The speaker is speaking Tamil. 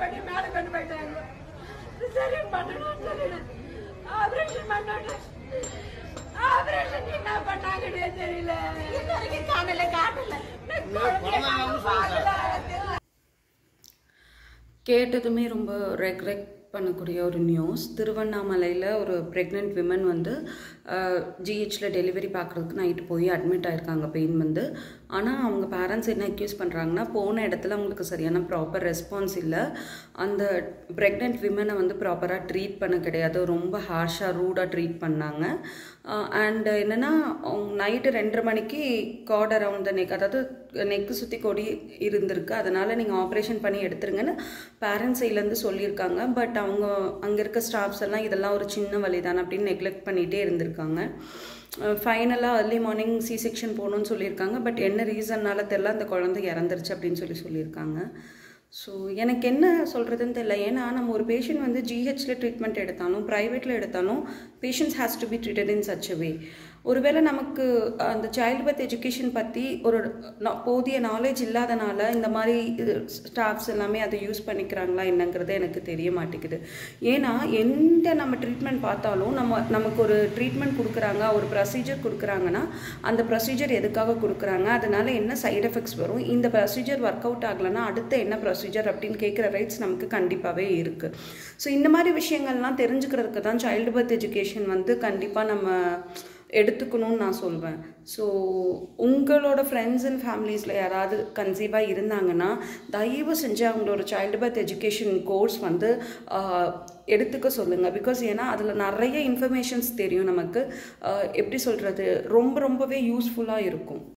பண்ணி மேலே கொண்டு போயிட்டாங்க. சரி பண்ணணும்னு சொல்லிடு ஆபரேஷன் பண்ணணும். ஆபரேஷன் என்ன பண்ணாங்கன்னே தெரியல. இது வரைக்கும் காணல கேட்டதுமே ரொம்ப ரெக்ரெக்ட் பண்ணக்கூடிய ஒரு நியூஸ். திருவண்ணாமலையில் ஒரு ப்ரெக்னென்ட் விமன் வந்து ஜிஹெச்சில் டெலிவரி பார்க்குறதுக்கு நைட்டு போய் அட்மிட் ஆகிருக்காங்க பெயின் வந்து. ஆனால் அவங்க பேரண்ட்ஸ் என்ன அக்யூஸ் பண்ணுறாங்கன்னா, போன இடத்துல அவங்களுக்கு சரியான ப்ராப்பர் ரெஸ்பான்ஸ் இல்லை, அந்த ப்ரெக்னென்ட் விமனை வந்து ப்ராப்பராக ட்ரீட் பண்ண கிடையாது, ரொம்ப ஹார்ஷாக ரூடாக ட்ரீட் பண்ணாங்க. அண்டு என்னென்னா நைட்டு 2:30 மணிக்கு கார்ட் அரவுண்ட் த நெக், அதாவது நெக்கு சுற்றி கொடி இருந்திருக்கு, அதனால் நீங்கள் ஆப்ரேஷன் பண்ணி எடுத்துருங்கன்னு பேரண்ட்ஸ் சைட்லேருந்து சொல்லியிருக்காங்க. பட் அவங்க அங்கே இருக்க ஸ்டாஃப்ஸ் எல்லாம் இதெல்லாம் ஒரு சின்ன வலி தானே அப்படின்னு நெக்லெக்ட் பண்ணிகிட்டே இருந்திருக்காங்க. ஃபைனலாக அர்லி மார்னிங் சி செக்ஷன் போகணுன்னு சொல்லியிருக்காங்க. பட் என்ன ரீசன்னால தெரில, அந்த குழந்தை இறந்துருச்சு அப்படின்னு சொல்லியிருக்காங்க. ஸோ எனக்கு என்ன சொல்கிறதுன்னு தெரியல. ஏன்னா நம்ம ஒரு பேஷண்ட் வந்து ஜிஹெச்சில் ட்ரீட்மெண்ட் எடுத்தாலும் ப்ரைவேட்டில் எடுத்தாலும் patients has to be treated in such a way. ஒருவேளை நமக்கு அந்த சைல்டு பர்த் எஜுகேஷன் பற்றி ஒரு போதிய நாலேஜ் இல்லாதனால இந்த மாதிரி ஸ்டாஃப்ஸ் எல்லாமே அதை யூஸ் பண்ணிக்கிறாங்களா என்னங்கிறது எனக்கு தெரிய மாட்டேங்குது. ஏன்னா எந்த நம்ம ட்ரீட்மெண்ட் பார்த்தாலும் நமக்கு ஒரு ட்ரீட்மெண்ட் கொடுக்குறாங்க, ஒரு ப்ரொசீஜர் கொடுக்குறாங்கன்னா அந்த ப்ரொசீஜர் எதுக்காக கொடுக்குறாங்க, அதனால என்ன சைடு எஃபெக்ட்ஸ் வரும், இந்த ப்ரொசீஜர் ஒர்க் அவுட் ஆகலைன்னா அடுத்த என்ன ப்ரொசீஜர் அப்படின்னு கேட்குற ரைட்ஸ் நமக்கு கண்டிப்பாகவே இருக்குது. ஸோ இந்த மாதிரி விஷயங்கள்லாம் தெரிஞ்சுக்கிறதுக்கு தான் சைல்டு பர்த் எஜுகேஷன் வந்து கண்டிப்பாக நம்ம எடுத்துக்கணும்னு நான் சொல்வேன். ஸோ உங்களோட ஃப்ரெண்ட்ஸ் அண்ட் ஃபேமிலிஸில் யாராவது கன்சீவாக இருந்தாங்கன்னா தயவு செஞ்சு அவங்களோட சைல்டு பர்த் எஜுகேஷன் கோர்ஸ் வந்து எடுத்துக்க சொல்லுங்கள். பிகாஸ் ஏன்னா அதில் நிறைய இன்ஃபர்மேஷன்ஸ் தெரியும் நமக்கு, எப்படி சொல்கிறது, ரொம்பவே யூஸ்ஃபுல்லாக இருக்கும்.